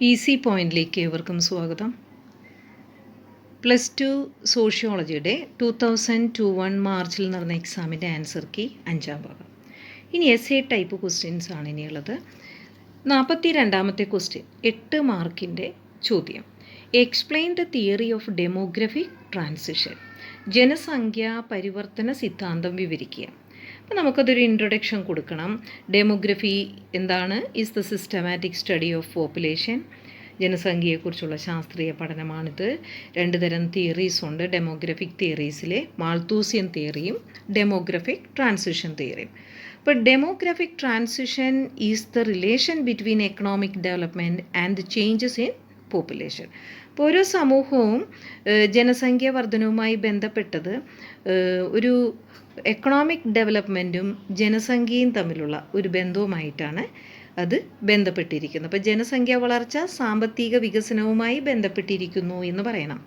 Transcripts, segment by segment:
Easy പോയിന്റിലേക്ക് ഏവർക്കും സ്വാഗതം. +2 സോഷ്യോളജിയുടെ 2021 മാർച്ചിൽ നടന്ന എക്സാമിൻ്റെ ആൻസർ കീ 5ാം ഭാഗം. ഇനി എസ്എ ടൈപ്പ് ക്വസ്റ്റ്യൻസ് ആണ് ഇനിയുള്ളത്. 42ാമത്തെ ക്വസ്റ്റ്യൻ 8 മാർക്കിൻ്റെ ചോദ്യം. Explain the theory of demographic transition. ജനസംഖ്യാ പരിവർത്തന സിദ്ധാന്തം വിവരിക്കുക. അപ്പോൾ നമുക്കതൊരു ഇൻട്രൊഡക്ഷൻ കൊടുക്കണം. ഡെമോഗ്രഫി എന്താണ്? Is the systematic study of population. ജനസംഖ്യയെക്കുറിച്ചുള്ള ശാസ്ത്രീയ പഠനമാണിത്. 2 തരം തിയറീസ് ഉണ്ട്. ഡെമോഗ്രഫിക് തിയറീസിലെ മാൾത്തൂസിയൻ തിയറിയും ഡെമോഗ്രഫിക് ട്രാൻസിഷൻ തിയറിയും. അപ്പോൾ demographic transition is the relation between economic development and the changes in population. ഇപ്പോൾ ഓരോ സമൂഹവും ജനസംഖ്യാ വർധനവുമായി ബന്ധപ്പെട്ടത് ഒരു എക്കണോമിക് ഡെവലപ്മെൻറ്റും ജനസംഖ്യയും തമ്മിലുള്ള ഒരു ബന്ധവുമായിട്ടാണ് അത് ബന്ധപ്പെട്ടിരിക്കുന്നത്. അപ്പോൾ ജനസംഖ്യാ വളർച്ച സാമ്പത്തിക വികസനവുമായി ബന്ധപ്പെട്ടിരിക്കുന്നു എന്ന് പറയണം.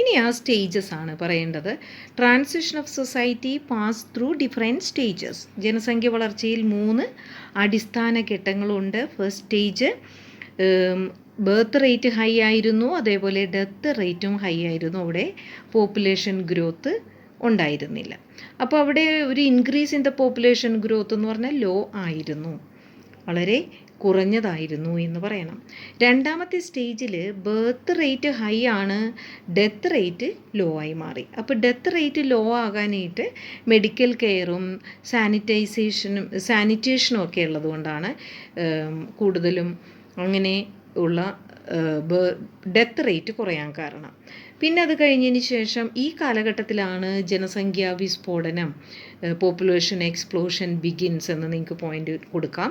ഇനി ആ സ്റ്റേജസ് ആണ് പറയേണ്ടത്. Transition of society pass through different stages. ജനസംഖ്യ വളർച്ചയിൽ 3 അടിസ്ഥാന ഘട്ടങ്ങളുണ്ട്. First stage birth rate high ആയിരുന്നു, അതേപോലെ ഡെത്ത് റേറ്റും ഹൈ ആയിരുന്നു. അവിടെ പോപ്പുലേഷൻ ഗ്രോത്ത് ഉണ്ടായിരുന്നില്ല. അപ്പോൾ അവിടെ ഒരു increase in the population growth എന്ന് പറഞ്ഞാൽ ലോ ആയിരുന്നു, വളരെ കുറഞ്ഞതായിരുന്നു എന്ന് പറയണം. രണ്ടാമത്തെ സ്റ്റേജിൽ ബർത്ത് റേറ്റ് ഹൈ ആണ്, ഡെത്ത് റേറ്റ് ലോ ആയി മാറി. അപ്പോൾ ഡെത്ത് റേറ്റ് ലോ ആകാനായിട്ട് മെഡിക്കൽ കെയറും സാനിറ്റേഷനും ഒക്കെ ഉള്ളതുകൊണ്ടാണ് കൂടുതലും അങ്ങനെ ഉള്ള ഡെത്ത് റേറ്റ് കുറയാൻ കാരണം. പിന്നെ അത് കഴിഞ്ഞതിന് ശേഷം ഈ കാലഘട്ടത്തിലാണ് ജനസംഖ്യാ വിസ്ഫോടനം, പോപ്പുലേഷൻ എക്സ്പ്ലോഷൻ ബിഗിൻസ് എന്ന് നിങ്ങൾക്ക് പോയിന്റ് കൊടുക്കാം.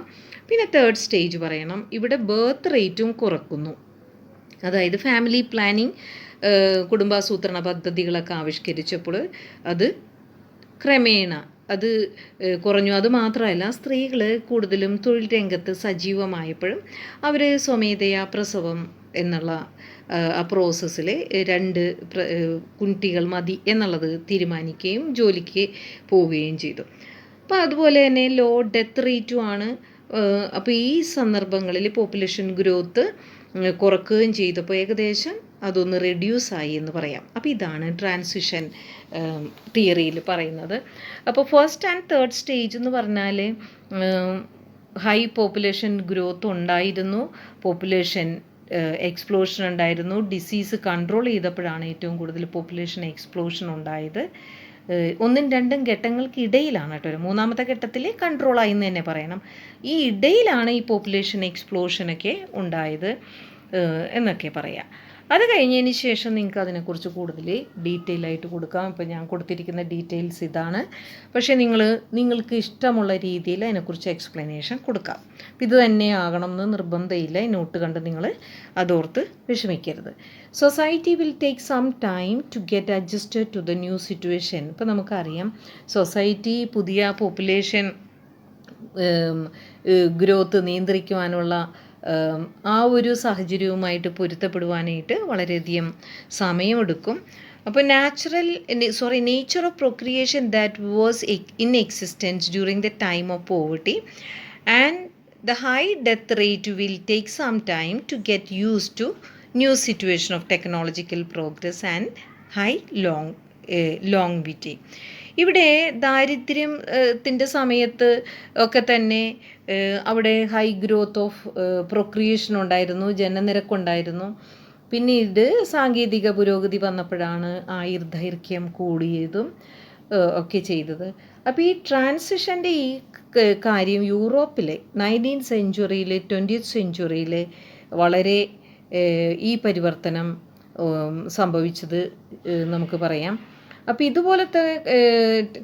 പിന്നെ തേർഡ് സ്റ്റേജ് പറയണം. ഇവിടെ ബർത്ത് റേറ്റും കുറക്കുന്നു. അതായത് ഫാമിലി പ്ലാനിങ്, കുടുംബാസൂത്രണ പദ്ധതികളൊക്കെ ആവിഷ്കരിച്ചപ്പോൾ അത് ക്രമേണ അത് കുറഞ്ഞു. അതുമാത്രമല്ല, സ്ത്രീകൾ കൂടുതലും തൊഴിൽ രംഗത്ത് സജീവമായപ്പോഴും അവർ സ്വമേധയാ പ്രസവം എന്നുള്ള ആ പ്രോസസ്സിൽ 2 കുട്ടികൾ മതി എന്നുള്ളത് തീരുമാനിക്കുകയും ജോലിക്ക് പോവുകയും ചെയ്തു. അപ്പോൾ അതുപോലെ തന്നെ ലോ ഡെത്ത് റേറ്റും ആണ്. അപ്പോൾ ഈ സന്ദർഭങ്ങളിൽ പോപ്പുലേഷൻ ഗ്രോത്ത് കുറക്കുകയും ചെയ്തപ്പോൾ ഏകദേശം അതൊന്ന് റെഡ്യൂസായി എന്ന് പറയാം. അപ്പോൾ ഇതാണ് ട്രാൻസിഷൻ തിയറിയിൽ പറയുന്നത്. അപ്പോൾ ഫസ്റ്റ് ആൻഡ് തേർഡ് സ്റ്റേജ് എന്ന് പറഞ്ഞാൽ ഹൈ പോപ്പുലേഷൻ ഗ്രോത്ത് ഉണ്ടായിരുന്നു, പോപ്പുലേഷൻ എക്സ്പ്ലോഷൻ ഉണ്ടായിരുന്നു. ഡിസീസ് കൺട്രോൾ ചെയ്തപ്പോഴാണ് ഏറ്റവും കൂടുതൽ പോപ്പുലേഷൻ എക്സ്പ്ലോഷൻ ഉണ്ടായത്. 1ഉം 2ഉം ഘട്ടങ്ങൾക്ക് ഇടയിലാണ് കേട്ടോ. 3ാമത്തെ ഘട്ടത്തിൽ കൺട്രോളായി എന്ന് തന്നെ പറയണം. ഈ ഇടയിലാണ് ഈ പോപ്പുലേഷൻ എക്സ്പ്ലോഷനൊക്കെ ഉണ്ടായത് എന്നൊക്കെ പറയാം. അത് കഴിഞ്ഞതിന് ശേഷം നിങ്ങൾക്ക് അതിനെക്കുറിച്ച് കൂടുതൽ ഡീറ്റെയിൽ ആയിട്ട് കൊടുക്കാം. ഇപ്പോൾ ഞാൻ കൊടുത്തിരിക്കുന്ന ഡീറ്റെയിൽസ് ഇതാണ്. പക്ഷേ നിങ്ങൾക്ക് ഇഷ്ടമുള്ള രീതിയിൽ അതിനെക്കുറിച്ച് എക്സ്പ്ലനേഷൻ കൊടുക്കാം. ഇത് തന്നെ ആകണം എന്ന് നിർബന്ധമില്ല. നോട്ട് കണ്ട് നിങ്ങൾ അതോർത്ത് വിഷമിക്കരുത്. Society will take some time to get adjusted to the new situation. ഇപ്പോൾ നമുക്കറിയാം, സൊസൈറ്റി പുതിയ പോപ്പുലേഷൻ ഗ്രോത്ത് നിയന്ത്രിക്കുവാനുള്ള ആ ഒരു സാഹചര്യവുമായിട്ട് പൊരുത്തപ്പെടുവാനായിട്ട് വളരെയധികം സമയമെടുക്കും. അപ്പോൾ nature of procreation that was in existence during the time of poverty and the high death rate will take some time to get use to new situation of technological progress and high longevity. ഇവിടെ ദാരിദ്ര്യത്തിൻ്റെ സമയത്ത് ഒക്കെ തന്നെ അവിടെ high growth of procreation ഉണ്ടായിരുന്നു, ജനനിരക്കുണ്ടായിരുന്നു. പിന്നീട് സാങ്കേതിക പുരോഗതി വന്നപ്പോഴാണ് ആയുർദൈർഘ്യം കൂടിയതും ഒക്കെ ചെയ്തത്. അപ്പോൾ ഈ ട്രാൻസിഷൻ്റെ ഈ കാര്യം യൂറോപ്പിലെ 19th സെഞ്ച്വറിയിൽ 20th സെഞ്ച്വറിയിൽ വളരെ ഈ പരിവർത്തനം സംഭവിച്ചത് നമുക്ക് പറയാം. അപ്പോൾ ഇതുപോലത്തെ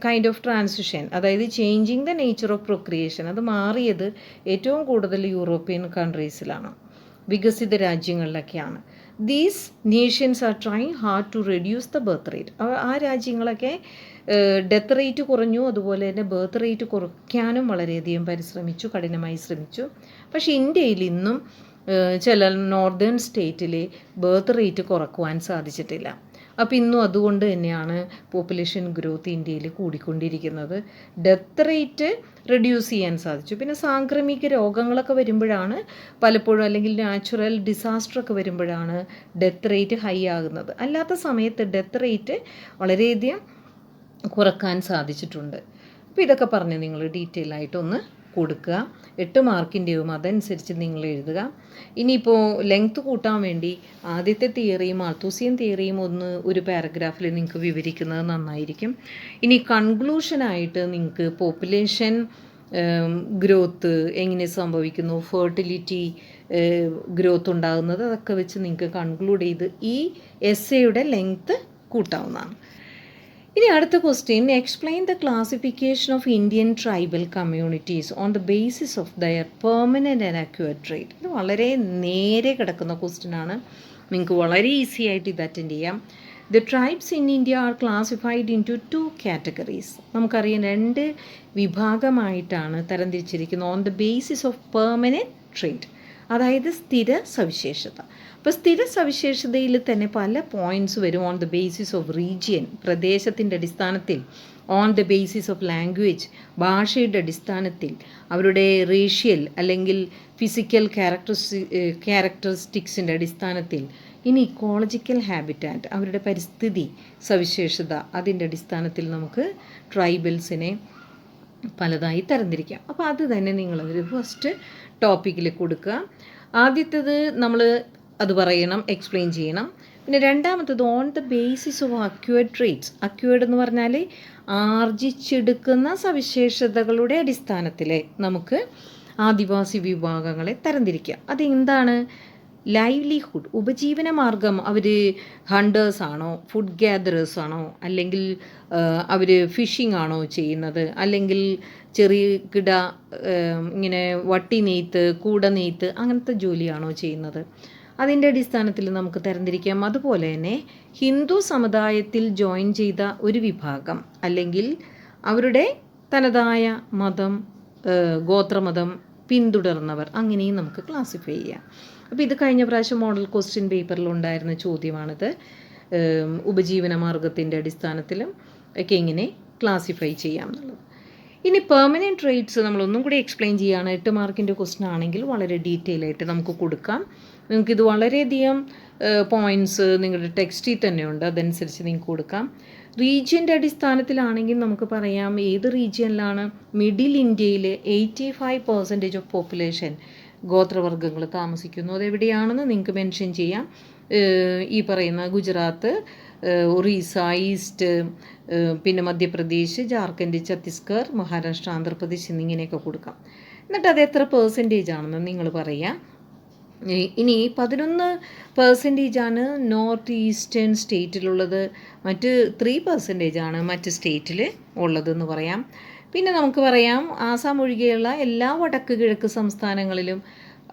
കൈൻഡ് ഓഫ് ട്രാൻസിഷൻ, അതായത് changing the nature of procreation, അത് മാറിയത് ഏറ്റവും കൂടുതൽ യൂറോപ്യൻ കൺട്രീസിലാണ്, വികസിത രാജ്യങ്ങളിലൊക്കെയാണ്. These nations are trying hard to reduce the birth rate. ആ രാജ്യങ്ങളൊക്കെ ഡെത്ത് റേറ്റ് കുറഞ്ഞു, അതുപോലെ തന്നെ ബർത്ത് റേറ്റ് കുറയ്ക്കാനും വളരെയധികം കഠിനമായി ശ്രമിച്ചു. പക്ഷേ ഇന്ത്യയിൽ ഇന്നും ചില നോർത്തേൺ സ്റ്റേറ്റിൽ ബർത്ത് റേറ്റ് കുറക്കുവാൻ സാധിച്ചിട്ടില്ല. അപ്പോൾ ഇന്നും അതുകൊണ്ട് തന്നെയാണ് പോപ്പുലേഷൻ ഗ്രോത്ത് ഇന്ത്യയിൽ കൂടിക്കൊണ്ടിരിക്കുന്നത്. ഡെത്ത് റേറ്റ് റെഡ്യൂസ് ചെയ്യാൻ സാധിച്ചു. പിന്നെ സാംക്രമിക രോഗങ്ങളൊക്കെ വരുമ്പോഴാണ് പലപ്പോഴും, അല്ലെങ്കിൽ നാച്ചുറൽ ഡിസാസ്റ്ററൊക്കെ വരുമ്പോഴാണ് ഡെത്ത് റേറ്റ് ഹൈ ആകുന്നത്. അല്ലാത്ത സമയത്ത് ഡെത്ത് റേറ്റ് വളരെയധികം കുറക്കാൻ സാധിച്ചിട്ടുണ്ട്. അപ്പോൾ ഇതൊക്കെ പറഞ്ഞ് നിങ്ങൾ ഡീറ്റെയിൽ ആയിട്ടൊന്ന് കൊടുക്കുക. 8 മാർക്കിൻ്റെയും അതനുസരിച്ച് നിങ്ങൾ എഴുതുക. ഇനിയിപ്പോൾ ലെങ്ത് കൂട്ടാൻ വേണ്ടി ആദ്യത്തെ തിയറിയും മാൾത്തൂസിയൻ തിയറിയും ഒരു പാരഗ്രാഫിൽ നിങ്ങൾക്ക് വിവരിക്കുന്നത് നന്നായിരിക്കും. ഇനി കൺക്ലൂഷനായിട്ട് നിങ്ങൾക്ക് പോപ്പുലേഷൻ ഗ്രോത്ത് എങ്ങനെ സംഭവിക്കുന്നു, ഫെർട്ടിലിറ്റി ഗ്രോത്ത് ഉണ്ടാകുന്നത്, അതൊക്കെ വെച്ച് നിങ്ങൾക്ക് കൺക്ലൂഡ് ചെയ്ത് ഈ എസ്സേയുടെ ലെങ്ത്ത് കൂട്ടാവുന്നതാണ്. ഇനി അടുത്ത question, explain the classification of Indian tribal communities on the basis of their permanent and accurate rate. ഇത് വളരെ നേരെ കിടക്കുന്ന ക്വസ്റ്റ്യനാണ്. നിങ്ങൾക്ക് വളരെ ഈസി ആയിട്ട് ഇത് അറ്റൻഡ് ചെയ്യാം. The tribes in India are classified into 2 categories. നമുക്കറിയാം 2 വിഭാഗമായിട്ടാണ് തരംതിരിച്ചിരിക്കുന്നത്. On the basis of permanent trait, അതായത് സ്ഥിര സവിശേഷത. അപ്പോൾ സ്ഥിര സവിശേഷതയിൽ തന്നെ പല പോയിൻറ്റ്സ് വരും. On the basis of region, പ്രദേശത്തിൻ്റെ അടിസ്ഥാനത്തിൽ. On the basis of language, ഭാഷയുടെ അടിസ്ഥാനത്തിൽ. അവരുടെ റേഷ്യൽ അല്ലെങ്കിൽ ഫിസിക്കൽ ക്യാരക്ടറിസ്റ്റിക്സിൻ്റെ അടിസ്ഥാനത്തിൽ. ഇനി ഇക്കോളജിക്കൽ ഹാബിറ്റാറ്റ്, അവരുടെ പരിസ്ഥിതി സവിശേഷത, അതിൻ്റെ അടിസ്ഥാനത്തിൽ നമുക്ക് ട്രൈബൽസിനെ പലതായി തരംതിരിക്കാം. അപ്പോൾ അത് തന്നെ നിങ്ങളൊരു ഫസ്റ്റ് ടോപ്പിക്കിൽ കൊടുക്കുക. ആദ്യത്തേത് നമ്മൾ അത് പറയണം, എക്സ്പ്ലെയിൻ ചെയ്യണം. പിന്നെ രണ്ടാമത്തത് on the basis of acquired traits. Acquired എന്ന് പറഞ്ഞാൽ ആർജിച്ചെടുക്കുന്ന സവിശേഷതകളുടെ അടിസ്ഥാനത്തിൽ നമുക്ക് ആദിവാസി വിഭാഗങ്ങളെ തരംതിരിക്കാം. അതെന്താണ്? ലൈവ്ലിഹുഡ്, ഉപജീവന മാർഗം. അവർ ഹണ്ടേഴ്സ് ആണോ, ഫുഡ് ഗ്യാദറേഴ്സ് ആണോ, അല്ലെങ്കിൽ അവർ ഫിഷിംഗ് ആണോ ചെയ്യുന്നത്, അല്ലെങ്കിൽ ചെറിയ കിട ഇങ്ങനെ വട്ടി നെയ്ത്ത്, കൂട നെയ്ത്ത്, അങ്ങനത്തെ ജോലിയാണോ ചെയ്യുന്നത്, അതിൻ്റെ അടിസ്ഥാനത്തിൽ നമുക്ക് തരംതിരിക്കാം. അതുപോലെ തന്നെ ഹിന്ദു സമുദായത്തിൽ ജോയിൻ ചെയ്ത ഒരു വിഭാഗം, അല്ലെങ്കിൽ അവരുടെ തനതായ മതം, ഗോത്രമതം പിന്തുടർന്നവർ, അങ്ങനെയും നമുക്ക് ക്ലാസിഫൈ ചെയ്യാം. അപ്പോൾ ഇത് കഴിഞ്ഞ പ്രാവശ്യം മോഡൽ ക്വസ്റ്റ്യൻ പേപ്പറിലുണ്ടായിരുന്ന ചോദ്യമാണിത്. ഉപജീവന മാർഗത്തിൻ്റെ അടിസ്ഥാനത്തിലും ഒക്കെ എങ്ങനെ ക്ലാസിഫൈ ചെയ്യാം എന്നുള്ളത്. ഇനി പെർമനൻറ്റ് ട്രേറ്റ്സ് നമ്മളൊന്നും കൂടി എക്സ്പ്ലെയിൻ ചെയ്യുകയാണ്. 8 മാർക്കിൻ്റെ ക്വസ്റ്റ്യൻ ആണെങ്കിൽ വളരെ ഡീറ്റെയിൽ ആയിട്ട് നമുക്ക് കൊടുക്കാം. നിങ്ങൾക്കിത് വളരെയധികം പോയിൻറ്റ്സ് നിങ്ങളുടെ ടെക്സ്റ്റിൽ തന്നെ ഉണ്ട്, അതനുസരിച്ച് നിങ്ങൾക്ക് കൊടുക്കാം. റീജിയൻ്റെ അടിസ്ഥാനത്തിലാണെങ്കിൽ നമുക്ക് പറയാം ഏത് റീജിയനിലാണ് മിഡിൽ ഇന്ത്യയിൽ 85% ഓഫ് പോപ്പുലേഷൻ ഗോത്രവർഗ്ഗങ്ങൾ താമസിക്കുന്നു. അതെവിടെയാണെന്ന് നിങ്ങൾക്ക് മെൻഷൻ ചെയ്യാം. ഈ പറയുന്ന ഗുജറാത്ത്, ഒറീസ, ഈസ്റ്റ്, പിന്നെ മധ്യപ്രദേശ്, ജാർഖണ്ഡ്, ഛത്തീസ്ഗഡ്, മഹാരാഷ്ട്ര, ആന്ധ്രാപ്രദേശ് എന്നിങ്ങനെയൊക്കെ കൊടുക്കാം. എന്നിട്ട് അത് എത്ര പെർസെൻറ്റേജ് ആണെന്ന് നിങ്ങൾ പറയാം. ഇനി 11% നോർത്ത് ഈസ്റ്റേൺ സ്റ്റേറ്റിലുള്ളത്, മറ്റ് 3% മറ്റ് സ്റ്റേറ്റിൽ ഉള്ളതെന്ന് പറയാം. പിന്നെ നമുക്ക് പറയാം ആസാം ഒഴികെയുള്ള എല്ലാ വടക്ക് കിഴക്ക് സംസ്ഥാനങ്ങളിലും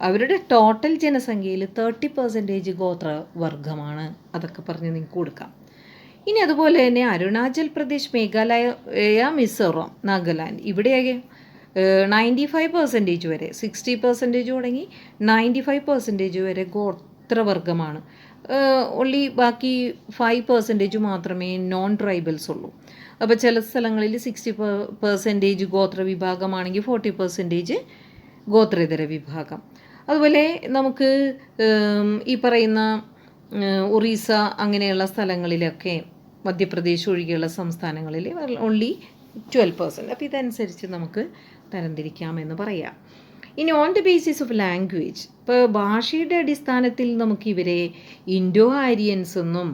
അവരുടെ ടോട്ടൽ ജനസംഖ്യയിൽ 30% ഗോത്രവർഗമാണ്. അതൊക്കെ പറഞ്ഞ് നിങ്ങൾക്ക് കൊടുക്കാം. ഇനി അതുപോലെ തന്നെ അരുണാചൽ പ്രദേശ്, മേഘാലയ, മിസോറാം, നാഗാലാൻഡ്, ഇവിടെയൊക്കെ 95% വരെ, 60% തുടങ്ങി 95% വരെ ഗോത്രവർഗമാണ്. ഒള്ളി ബാക്കി 5% മാത്രമേ നോൺ ട്രൈബൽസ് ഉള്ളൂ. അപ്പോൾ ചില സ്ഥലങ്ങളിൽ 60% ഗോത്ര വിഭാഗമാണെങ്കിൽ 40% ഗോത്രേതര വിഭാഗം. അതുപോലെ നമുക്ക് ഈ പറയുന്ന ഒറീസ അങ്ങനെയുള്ള സ്ഥലങ്ങളിലൊക്കെ, മധ്യപ്രദേശ് ഒഴികെയുള്ള സംസ്ഥാനങ്ങളിൽ ഓൺലി 12%. അപ്പോൾ ഇതനുസരിച്ച് നമുക്ക് തരംതിരിക്കാമെന്ന് പറയാം. ഇനി on the basis of language, ഇപ്പോൾ ഭാഷയുടെ അടിസ്ഥാനത്തിൽ നമുക്ക് ഇവരെ ഇൻഡോ ആര്യൻസ് എന്നും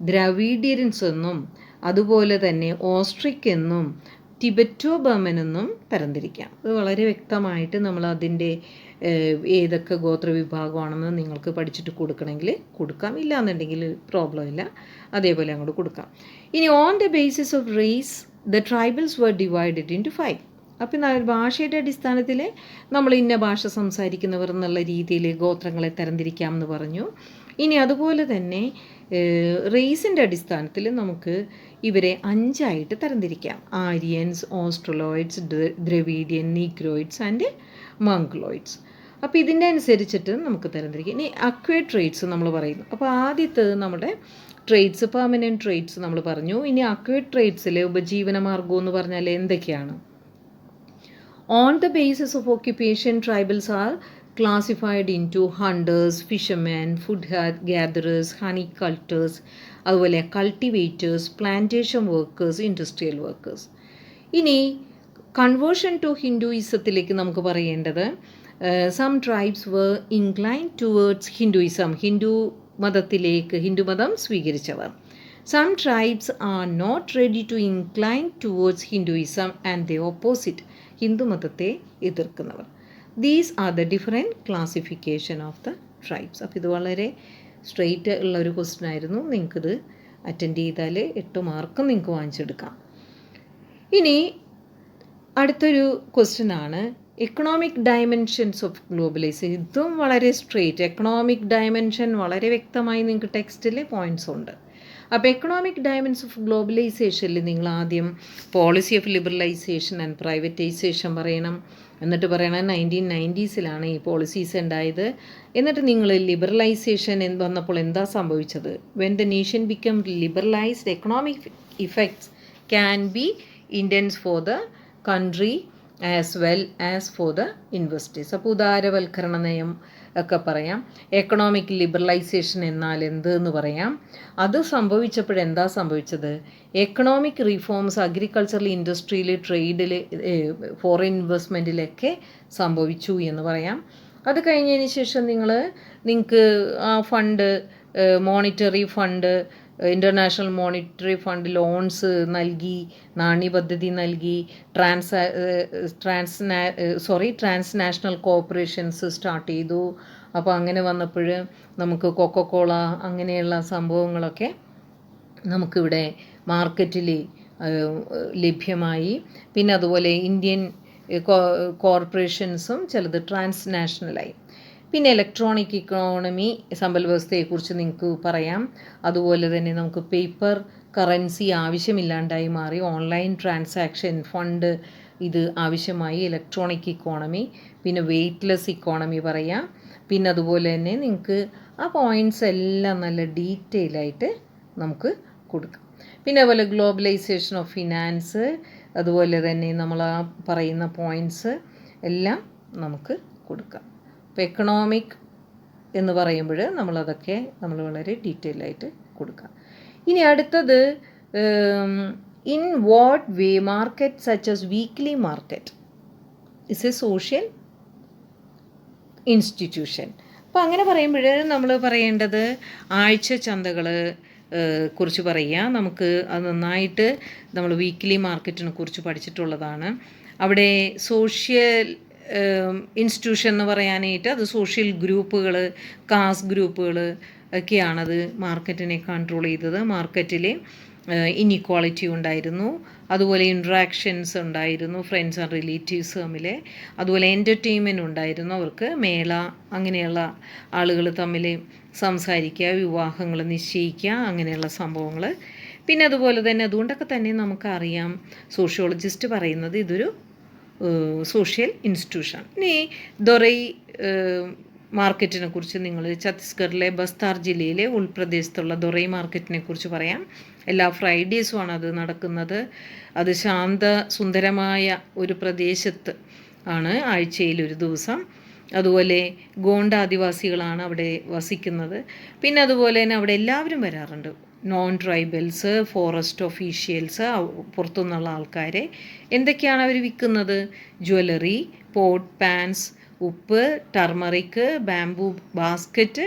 ദ്രാവിഡിയൻസ് എന്നും അതുപോലെ തന്നെ ഓസ്ട്രിക് എന്നും ടിബറ്റോ ബർമൻ എന്നും തരംതിരിക്കാം. അത് വളരെ വ്യക്തമായിട്ട് നമ്മൾ അതിൻ്റെ ഏതൊക്കെ ഗോത്രവിഭാഗമാണെന്ന് നിങ്ങൾക്ക് പഠിച്ചിട്ട് കൊടുക്കണമെങ്കിൽ കൊടുക്കാം, ഇല്ലയെന്നുണ്ടെങ്കിൽ പ്രോബ്ലം ഇല്ല, അതേപോലെ അങ്ങോട്ട് കൊടുക്കാം. ഇനി on the basis of race the tribals were divided into 5. അപ്പം ഭാഷയുടെ അടിസ്ഥാനത്തിൽ നമ്മൾ ഇന്ന ഭാഷ സംസാരിക്കുന്നവർ എന്നുള്ള രീതിയിൽ ഗോത്രങ്ങളെ തരംതിരിക്കാമെന്ന് പറഞ്ഞു. ഇനി അതുപോലെ തന്നെ റേസിൻ്റെ അടിസ്ഥാനത്തിൽ നമുക്ക് ഇവരെ 5 തരംതിരിക്കാം. Aryans, Australoids, Dravidian, Negroids and Mongoloids. അപ്പോൾ ഇതിൻ്റെ അനുസരിച്ചിട്ട് നമുക്ക് തരംതിരിക്കും. ഇനി അക്വയർഡ് ട്രേഡ്സ് നമ്മൾ പറയുന്നു. അപ്പോൾ ആദ്യത്തെ നമ്മുടെ ട്രേഡ്സ്, പെർമനൻറ്റ് ട്രേഡ്സ് നമ്മൾ പറഞ്ഞു. ഇനി അക്വയർഡ് ട്രേഡ്സിലെ ഉപജീവന മാർഗം എന്ന് പറഞ്ഞാൽ എന്തൊക്കെയാണ്? On the basis of occupation, tribals are classified into hunters, fishermen, food gatherers, honey cultors, അതുപോലെ cultivators, plantation workers, industrial workers. ഇനി കൺവേർഷൻ ടു ഹിന്ദുയിസത്തിലേക്ക് നമുക്ക് പറയേണ്ടത് some tribes were inclined towards Hinduism, ഹിന്ദുമതം സ്വീകരിച്ചവർ. Some tribes are not ready to incline towards Hinduism and the opposite, ഹിന്ദുമതത്തെ എതിർക്കുന്നവർ. These are the different classification of the tribes. അപ്പോൾ ഇത് വളരെ straight ഉള്ളൊരു ക്വസ്റ്റ്യൻ ആയിരുന്നു. നിങ്ങൾക്കിത് അറ്റൻഡ് ചെയ്താൽ 8 മാർക്കും നിങ്ങൾക്ക് വാങ്ങിച്ചെടുക്കാം. ഇനി അടുത്തൊരു ക്വസ്റ്റ്യൻ ആണ് എക്കണോമിക് ഡയമെൻഷൻസ് ഓഫ് ഗ്ലോബലൈസേഷൻ. ഇതും വളരെ സ്ട്രെയിറ്റ്. എക്കണോമിക് ഡയമെൻഷൻ വളരെ വ്യക്തമായി നിങ്ങൾക്ക് ടെക്സ്റ്റിൽ പോയിൻറ്റ്സ് ഉണ്ട്. അപ്പോൾ എക്കണോമിക് ഡയമെൻഷൻസ് ഓഫ് ഗ്ലോബലൈസേഷനിൽ നിങ്ങൾ ആദ്യം policy of liberalisation and privatisation പറയണം. എന്നിട്ട് പറയണം 1990s ഈ പോളിസീസ് ഉണ്ടായത്. എന്നിട്ട് നിങ്ങൾ ലിബറലൈസേഷൻ വന്നപ്പോൾ എന്താ സംഭവിച്ചത്? When the nation become liberalised, economic effects can be intense for the country as well as for the investors. അപ്പോൾ ഉദാരവൽക്കരണ നയം ഒക്കെ പറയാം. എക്കണോമിക് ലിബറലൈസേഷൻ എന്നാൽ എന്ത് എന്ന് പറയാം. അത് സംഭവിച്ചപ്പോഴെന്താ സംഭവിച്ചത്? എക്കണോമിക് റിഫോംസ് അഗ്രികൾച്ചറൽ, ഇൻഡസ്ട്രിയിൽ, ട്രേഡിൽ, ഫോറിൻ ഇൻവെസ്റ്റ്മെൻറ്റിലൊക്കെ സംഭവിച്ചു എന്ന് പറയാം. അത് കഴിഞ്ഞതിന് ശേഷം നിങ്ങൾക്ക് ആ fund, monetary fund, international monetary fund loans നൽകി, നാണ്യപദ്ധതി നൽകി, ട്രാൻസ്നാഷണൽ കോർപ്പറേഷൻസ് സ്റ്റാർട്ട് ചെയ്തു. അപ്പോൾ അങ്ങനെ വന്നപ്പോൾ നമുക്ക് കൊക്കക്കോള അങ്ങനെയുള്ള സംഭവങ്ങളൊക്കെ നമുക്കിവിടെ മാർക്കറ്റിൽ ലഭ്യമായി. പിന്നെ അതുപോലെ ഇന്ത്യൻ കോർപ്പറേഷൻസും ചിലത് ട്രാൻസ്നാഷണലായി. പിന്നെ ഇലക്ട്രോണിക് ഇക്കോണമി, സമ്പൽ വ്യവസ്ഥയെക്കുറിച്ച് നിങ്ങൾക്ക് പറയാം. അതുപോലെ തന്നെ നമുക്ക് പേപ്പർ കറൻസി ആവശ്യമില്ലാണ്ടായി മാറി. ഓൺലൈൻ ട്രാൻസാക്ഷൻ ഫണ്ട് ഇത് ആവശ്യമായി. Electronic economy. പിന്നെ വെയ്റ്റ്ലെസ് ഇക്കോണമി പറയാം. പിന്നെ അതുപോലെ തന്നെ നിങ്ങൾക്ക് ആ പോയിൻറ്റ്സ് എല്ലാം നല്ല ഡീറ്റെയിൽ ആയിട്ട് നമുക്ക് കൊടുക്കാം. പിന്നെ അതുപോലെ ഗ്ലോബലൈസേഷൻ ഓഫ് ഫിനാൻസ്, അതുപോലെ തന്നെ നമ്മൾ ആ പറയുന്ന പോയിൻറ്റ്സ് എല്ലാം നമുക്ക് കൊടുക്കാം. അപ്പോൾ എക്കണോമിക് എന്ന് പറയുമ്പോൾ നമ്മളതൊക്കെ വളരെ ഡീറ്റെയിൽ ആയിട്ട് കൊടുക്കാം. ഇനി അടുത്തത് in what way market such as weekly market is A social institution. അപ്പോൾ അങ്ങനെ പറയുമ്പോൾ നമ്മൾ പറയേണ്ടത് ആഴ്ച ചന്തകൾ കുറിച്ച് പറയുക. നമുക്ക് അത് നന്നായിട്ട് നമ്മൾ വീക്ക്ലി മാർക്കറ്റിനെ കുറിച്ച് പഠിച്ചിട്ടുള്ളതാണ്. അവിടെ സോഷ്യൽ ഇൻസ്റ്റിറ്റ്യൂഷൻ എന്ന് പറയാനായിട്ട് അത് സോഷ്യൽ ഗ്രൂപ്പുകൾ, കാസ്റ്റ് ഗ്രൂപ്പുകൾ ഒക്കെയാണത് മാർക്കറ്റിനെ കൺട്രോൾ ചെയ്തത്. മാർക്കറ്റിൽ ഇൻഇക്വാളിറ്റി ഉണ്ടായിരുന്നു, അതുപോലെ ഇൻട്രാക്ഷൻസ് ഉണ്ടായിരുന്നു, ഫ്രണ്ട്സ് ആൻഡ് റിലേറ്റീവ്സ് തമ്മിൽ, അതുപോലെ എൻ്റർടൈൻമെൻറ്റ് ഉണ്ടായിരുന്നു. അവർക്ക് മേള, അങ്ങനെയുള്ള ആളുകൾ തമ്മിൽ സംസാരിക്കുക, വിവാഹങ്ങൾ നിശ്ചയിക്കുക, അങ്ങനെയുള്ള സംഭവങ്ങൾ. പിന്നെ അതുപോലെ തന്നെ അതുകൊണ്ടൊക്കെ തന്നെ നമുക്കറിയാം സോഷ്യോളജിസ്റ്റ് പറയുന്നത് ഇതൊരു സോഷ്യൽ ഇൻസ്റ്റിറ്റ്യൂഷൻ. ഇനി ദൊറൈ മാർക്കറ്റിനെ കുറിച്ച് നിങ്ങൾ ഛത്തീസ്ഗഡിലെ ബസ്താർ ജില്ലയിലെ ഉൾപ്രദേശത്തുള്ള ദൊറൈ മാർക്കറ്റിനെ കുറിച്ച് പറയാം. എല്ലാ ഫ്രൈഡേസുമാണ് അത് നടക്കുന്നത്. അത് ശാന്ത സുന്ദരമായ ഒരു പ്രദേശത്ത് ആണ്, ആഴ്ചയിൽ ഒരു ദിവസം. അതുപോലെ ഗോണ്ട ആദിവാസികളാണ് അവിടെ വസിക്കുന്നത്. പിന്നെ അതുപോലെ തന്നെ അവിടെ എല്ലാവരും വരാറുണ്ട്, നോൺ ട്രൈബൽസ്, ഫോറസ്റ്റ് ഒഫീഷ്യൽസ്, പുറത്തുനിന്നുള്ള ആൾക്കാരെ. എന്തൊക്കെയാണ് അവർ വിൽക്കുന്നത്? ജ്വല്ലറി, പോട്ട്, പാൻസ്, ഉപ്പ്, turmeric, bamboo basket,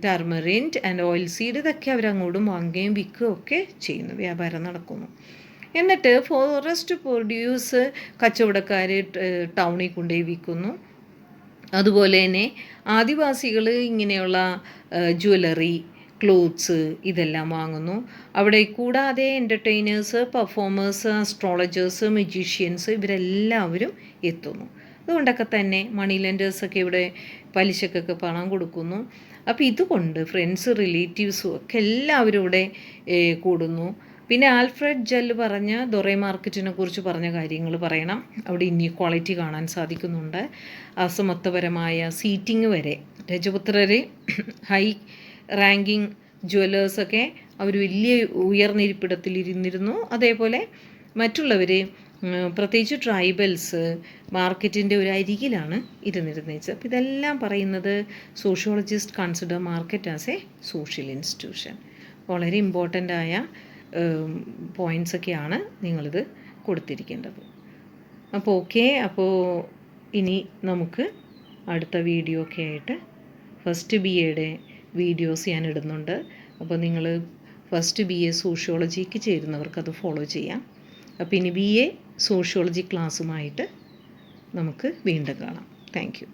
tamarind and oil seed, ഇതൊക്കെ അവരങ്ങോട്ടും വാങ്ങുകയും വിൽക്കുകയും ഒക്കെ ചെയ്യുന്നു, വ്യാപാരം നടക്കുന്നു. എന്നിട്ട് ഫോറസ്റ്റ് പ്രൊഡ്യൂസ് കച്ചവടക്കാർ ടൗണിൽ കൊണ്ടുപോയി വിൽക്കുന്നു. അതുപോലെ തന്നെ ആദിവാസികൾ ഇങ്ങനെയുള്ള ജ്വല്ലറി, ക്ലോത്ത്സ് ഇതെല്ലാം വാങ്ങുന്നു. അവിടെ കൂടാതെ എൻ്റർടൈനേഴ്സ്, പെർഫോമേഴ്സ്, അസ്ട്രോളജേഴ്സ്, മജീഷ്യൻസ് ഇവരെല്ലാവരും എത്തുന്നു. അതുകൊണ്ടൊക്കെ തന്നെ മണി ലെൻഡേഴ്സൊക്കെ ഇവിടെ പലിശക്കൊക്കെ പണം കൊടുക്കുന്നു. അപ്പോൾ ഇതുകൊണ്ട് ഫ്രണ്ട്സ്, റിലേറ്റീവ്സും ഒക്കെ എല്ലാവരും ഇവിടെ കൂടുന്നു. പിന്നെ ആൽഫ്രഡ് ജെല്ല് പറഞ്ഞ ദൊറൈ മാർക്കറ്റിനെ കുറിച്ച് പറഞ്ഞ കാര്യങ്ങൾ പറയണം. അവിടെ ഇൻഇക്വാളിറ്റി കാണാൻ സാധിക്കുന്നുണ്ട്. അസമത്വപരമായ സീറ്റിംഗ് വരെ രജപുത്രർ ഹൈ റാങ്കിങ് ജ്വല്ലേഴ്സൊക്കെ അവർ വലിയ ഉയർന്നിരിപ്പിടത്തിൽ ഇരുന്നിരുന്നു. അതേപോലെ മറ്റുള്ളവർ പ്രത്യേകിച്ച് ട്രൈബൽസ് മാർക്കറ്റിൻ്റെ ഒരു അരികിലാണ് ഇരുന്നിരുന്നത്. അപ്പോൾ ഇതെല്ലാം പറയുന്നത് sociologist consider market as A social institution. വളരെ ഇമ്പോർട്ടൻ്റ് ആയ പോയിൻറ്റ്സൊക്കെയാണ് നിങ്ങളിത് കൊടുത്തിരിക്കേണ്ടത്. അപ്പോൾ ഓക്കെ. അപ്പോൾ ഇനി നമുക്ക് അടുത്ത വീഡിയോ ഒക്കെ ആയിട്ട് ഫസ്റ്റ് ബി എയുടെ വീഡിയോസ് ഞാൻ ഇടുന്നുണ്ട്. അപ്പോൾ നിങ്ങൾ ഫസ്റ്റ് ബി എ സോഷ്യോളജിക്ക് ചേരുന്നവർക്ക് അത് ഫോളോ ചെയ്യാം. അപ്പോൾ ഇനി ബി എ സോഷ്യോളജി ക്ലാസ്സുമായിട്ട് നമുക്ക് വീണ്ടും കാണാം. Thank you.